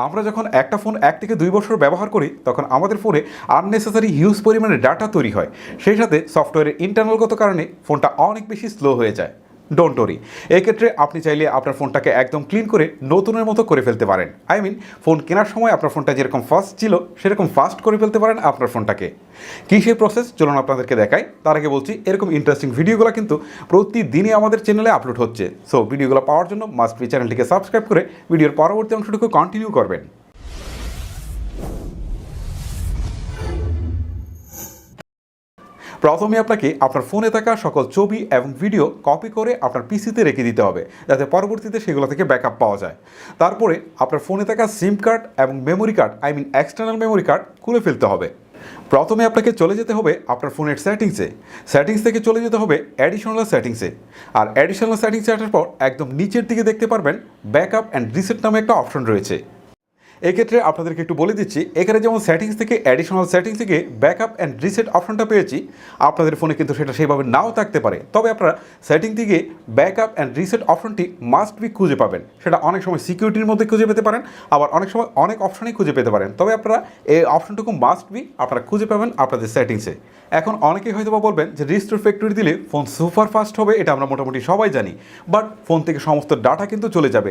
আমরা যখন একটা ফোন 1 থেকে 2 বছর ব্যবহার করি তখন আমাদের ফোনে আননেসেসারি হিউজ পরিমাণে ডাটা তৈরি হয়, সেই সাথে সফটওয়্যারের ইন্টারনালগত কারণে ফোনটা অনেক বেশি স্লো হয়ে যায়। ডোন্ট ওরি, এক্ষেত্রে আপনি চাইলে আপনার ফোনটাকে একদম ক্লিন করে নতুনের মতো করে ফেলতে পারেন। ফোন কেনার সময় আপনার ফোনটা যেরকম ফাস্ট ছিল সেরকম ফাস্ট করে ফেলতে পারেন আপনার ফোনটাকে। কী সেই প্রসেস চলুন আপনাদেরকে দেখাই। তার আগে বলছি, এরকম ইন্টারেস্টিং ভিডিওগুলো কিন্তু প্রতিদিনই আমাদের চ্যানেলে আপলোড হচ্ছে। সো ভিডিওগুলো পাওয়ার জন্য মাস্ট বি চ্যানেলটিকে সাবস্ক্রাইব করে ভিডিওর পরবর্তী অংশটুকু কন্টিনিউ করবেন। প্রথমে আপনাকে আপনার ফোনে থাকা সকল ছবি এবং ভিডিও কপি করে আপনার পিসিতে রেখে দিতে হবে, যাতে পরবর্তীতে সেগুলো থেকে ব্যাকআপ পাওয়া যায়। তারপরে আপনার ফোনে থাকা সিম কার্ড এবং memory card external memory card খুলে ফেলতে হবে। প্রথমে আপনাকে চলে যেতে হবে আপনার ফোনের সেটিংস থেকে চলে যেতে হবে অ্যাডিশনাল সেটিংসে। আর অ্যাডিশনাল সেটিংসে আসার পর একদম নিচের দিকে দেখতে পারবেন ব্যাকআপ অ্যান্ড রিসেট নামে একটা অপশন রয়েছে। এক্ষেত্রে আপনাদেরকে একটু বলে দিচ্ছি, এখানে যেমন সেটিংস থেকে অ্যাডিশনাল সেটিংস থেকে ব্যাকআপ অ্যান্ড রিসেট অপশনটা পেয়েছি, আপনাদের ফোনে কিন্তু সেটা সেইভাবে নাও থাকতে পারে। তবে আপনারা সেটিং থেকে ব্যাকআপ অ্যান্ড রিসেট অপশনটি মাস্ট বি খুঁজে পাবেন। সেটা অনেক সময় সিকিউরিটির মধ্যে খুঁজে পেতে পারেন, আবার অনেক সময় অনেক অপশনেই খুঁজে পেতে পারেন। তবে আপনারা এই অপশনটুকু মাস্ট বি আপনারা খুঁজে পাবেন আপনাদের সেটিংসে। এখন অনেকেই হয়তো বলবেন যে রিস্টোর ফ্যাক্টরি দিলে ফোন সুপার ফাস্ট হবে, এটা আমরা মোটামুটি সবাই জানি। বাট ফোন থেকে সমস্ত ডাটা কিন্তু চলে যাবে।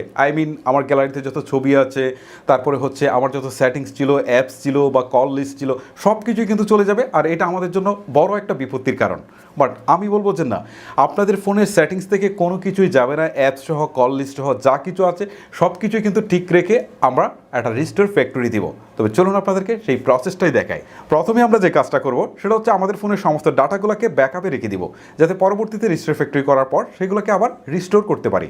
আমার গ্যালারিতে যত ছবি আছে, তারপরে হচ্ছে আমার যত সেটিংস ছিল, অ্যাপস ছিল বা কল লিস্ট ছিল, সব কিছুই কিন্তু চলে যাবে। আর এটা আমাদের জন্য বড় একটা বিপত্তির কারণ। বাট আমি বলবো যে না, আপনাদের ফোনের সেটিংস থেকে কোনো কিছুই যাবে না। অ্যাপস সহ, কল লিস্ট সহ যা কিছু আছে সব কিছুই কিন্তু ঠিক রেখে আমরা একটা রিস্টোর ফ্যাক্টরি দিব। তবে চলুন আপনাদেরকে সেই প্রসেসটাই দেখাই। প্রথমে আমরা যে কাজটা করব সেটা হচ্ছে আমাদের ফোনের সমস্ত ডাটাগুলোকে ব্যাকআপে রেখে দিব, যাতে পরবর্তীতে রিস্টোর ফ্যাক্টরি করার পর সেগুলোকে আবার রিস্টোর করতে পারি।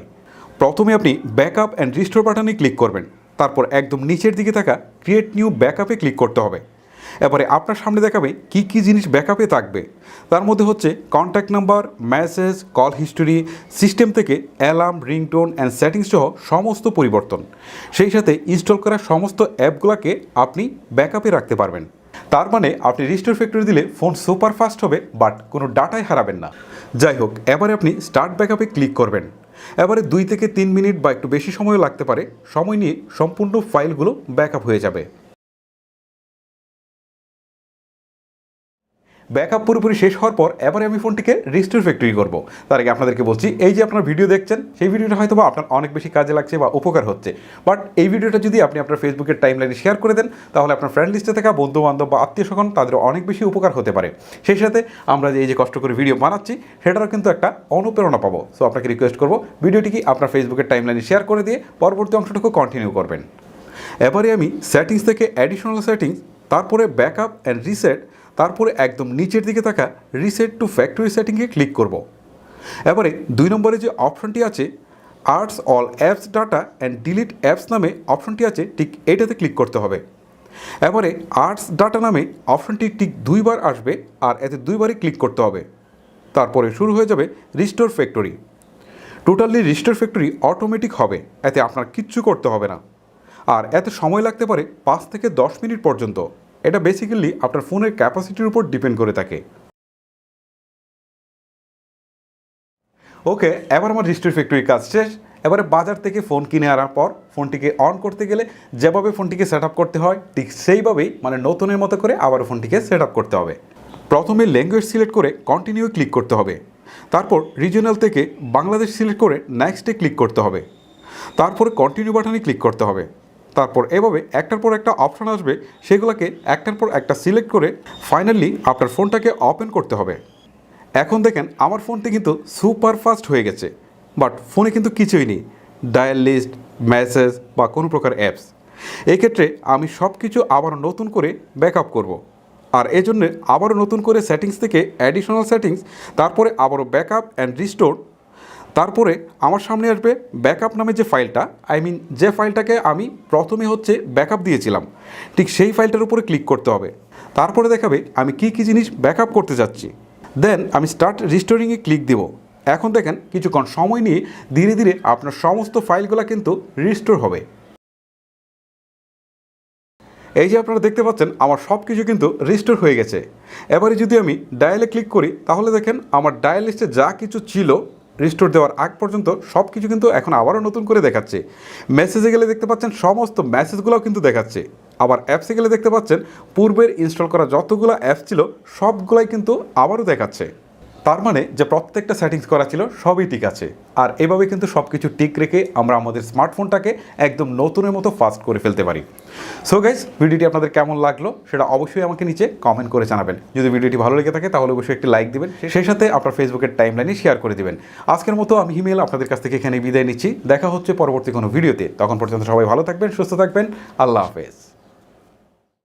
প্রথমে আপনি ব্যাকআপ অ্যান্ড রিস্টোর বাটনে ক্লিক করবেন। তারপর একদম নিচের দিকে থাকা ক্রিয়েট নিউ ব্যাকআপে ক্লিক করতে হবে। এবারে আপনার সামনে দেখাবে কী কী জিনিস ব্যাকআপে থাকবে। তার মধ্যে হচ্ছে contact number, message, call history, system থেকে অ্যালার্ম, রিংটোন অ্যান্ড সেটিংস সহ সমস্ত পরিবর্তন। সেই সাথে ইনস্টল করা সমস্ত অ্যাপগুলোকে আপনি ব্যাকআপে রাখতে পারবেন। তার মানে আপনি রিস্টোর ফ্যাক্টরি দিলে ফোন সুপার ফাস্ট হবে, বাট কোনো ডাটাই হারাবেন না। যাই হোক, এবারে আপনি স্টার্ট ব্যাকআপে ক্লিক করবেন। এবারে 2 থেকে 3 মিনিট বা একটু বেশি সময়ও লাগতে পারে, সময় নিয়ে সম্পূর্ণ ফাইলগুলো ব্যাকআপ হয়ে যাবে। ব্যাকআপ পুরোপুরি শেষ হওয়ার পর এবারে আমি ফোনটিকে রিস্টোর ফ্যাক্টরি করব। তার আগে আপনাদেরকে বলছি, এই যে আপনার ভিডিও দেখছেন, সেই ভিডিওটা হয়তো বা আপনার অনেক বেশি কাজে লাগছে বা উপকার হচ্ছে। বাট এই ভিডিওটা যদি আপনি আপনার ফেসবুকের টাইমলাইনে শেয়ার করে দেন, তাহলে আপনার ফ্রেন্ড লিস্টে থাকা বন্ধু বান্ধব বা আত্মীয় স্বজন তাদের অনেক বেশি উপকার হতে পারে। সেই সাথে আমরা যে এই যে কষ্ট করে ভিডিও বানাচ্ছি সেটারও কিন্তু একটা অনুপ্রেরণা পাবো। সো আপনাকে রিকোয়েস্ট করবো, ভিডিওটিকে আপনার ফেসবুকের টাইমলাইনে শেয়ার করে দিয়ে পরবর্তী অংশটুকু কন্টিনিউ করবেন। এবারে আমি সেটিংস থেকে অ্যাডিশনাল সেটিংস, তারপরে ব্যাকআপ অ্যান্ড রিসেট, তারপরে একদম নিচের দিকে থাকা রিসেট টু ফ্যাক্টরি সেটিংয়ে ক্লিক করব। এবারে 2 নম্বরে যে অপশনটি আছে arts all apps data and delete apps নামে অপশনটি আছে, ঠিক এটাতে ক্লিক করতে হবে। এবারে আর্টস ডাটা নামে অপশনটি ঠিক 2 বার আসবে, আর এতে 2 বারই ক্লিক করতে হবে। তারপরে শুরু হয়ে যাবে restore factory. Totally restore factory automatic হবে, এতে আপনার কিচ্ছু করতে হবে না। আর এতে সময় লাগতে পারে 5 থেকে 10 মিনিট পর্যন্ত। এটা বেসিক্যালি আপনার ফোনের ক্যাপাসিটির উপর ডিপেন্ড করে থাকে। ওকে, এবার আমার রিস্টোর ফ্যাক্টরির কাজ শেষ। এবারে বাজার থেকে ফোন কিনে আনার পর ফোনটিকে অন করতে গেলে যেভাবে ফোনটিকে সেট আপ করতে হয় ঠিক সেইভাবেই, মানে নতুনের মতো করে আবারও ফোনটিকে সেট আপ করতে হবে। প্রথমে ল্যাঙ্গুয়েজ সিলেক্ট করে কন্টিনিউ ক্লিক করতে হবে। তারপর রিজিওনাল থেকে বাংলাদেশ সিলেক্ট করে নেক্সটে ক্লিক করতে হবে। তারপরে কন্টিনিউ বাটনে ক্লিক করতে হবে। তারপর এভাবে একটার পর একটা অপশন আসবে, সেগুলোকে একটার পর একটা সিলেক্ট করে ফাইনালি আপনার ফোনটাকে ওপেন করতে হবে। এখন দেখেন আমার ফোনটি কিন্তু সুপার ফাস্ট হয়ে গেছে, বাট ফোনে কিন্তু কিছুই নেই, ডায়াল লিস্ট, মেসেজ বা কোনো প্রকার অ্যাপস। এক্ষেত্রে আমি সব কিছু আবারও নতুন করে ব্যাকআপ করব। আর এই জন্যে আবারও নতুন করে সেটিংস থেকে অ্যাডিশনাল সেটিংস, তারপরে আবারও ব্যাকআপ অ্যান্ড রিস্টোর। তারপরে আমার সামনে আসবে ব্যাকআপ নামে যে ফাইলটা, যে ফাইলটাকে আমি প্রথমে হচ্ছে ব্যাকআপ দিয়েছিলাম, ঠিক সেই ফাইলটার উপরে ক্লিক করতে হবে। তারপরে দেখাবে আমি কী কী জিনিস ব্যাকআপ করতে যাচ্ছি। দেন আমি স্টার্ট রিস্টোরিংয়ে ক্লিক দেব। এখন দেখেন কিছুক্ষণ সময় নিয়ে ধীরে ধীরে আপনার সমস্ত ফাইলগুলো কিন্তু রিস্টোর হবে। এই যে আপনারা দেখতে পাচ্ছেন আমার সব কিছু কিন্তু রিস্টোর হয়ে গেছে। এবারে যদি আমি ডায়ালে ক্লিক করি, তাহলে দেখেন আমার ডায়াল লিস্টে যা কিছু ছিল রিস্টোর দেওয়ার আগ পর্যন্ত সব কিছু কিন্তু এখন আবারও নতুন করে দেখাচ্ছে। মেসেজে গেলে দেখতে পাচ্ছেন সমস্ত মেসেজগুলোও কিন্তু দেখাচ্ছে। আবার অ্যাপসে গেলে দেখতে পাচ্ছেন পূর্বের ইনস্টল করা যতগুলো অ্যাপস ছিল সবগুলাই কিন্তু আবারও দেখাচ্ছে। তার মানে যে প্রত্যেকটা সেটিংস করা ছিল সবই ঠিক আছে। আর এভাবে কিন্তু সব কিছু ঠিক রেখে আমরা আমাদের স্মার্টফোনটাকে একদম নতুনের মতো ফাস্ট করে ফেলতে পারি। সো গাইস, ভিডিওটি আপনাদের কেমন লাগলো সেটা অবশ্যই আমাকে নিচে কমেন্ট করে জানাবেন। যদি ভিডিওটি ভালো লেগে থাকে তাহলে অবশ্যই একটি লাইক দিবেন, সেই সাথে আপনার ফেসবুকের টাইমলাইনে শেয়ার করে দিবেন। আজকের মতো আমি হিমেল আপনাদের কাছ থেকে এখানে বিদায় নিচ্ছি। দেখা হচ্ছে পরবর্তী কোনো ভিডিওতে। তখন পর্যন্ত সবাই ভালো থাকবেন, সুস্থ থাকবেন। আল্লাহ হাফেজ।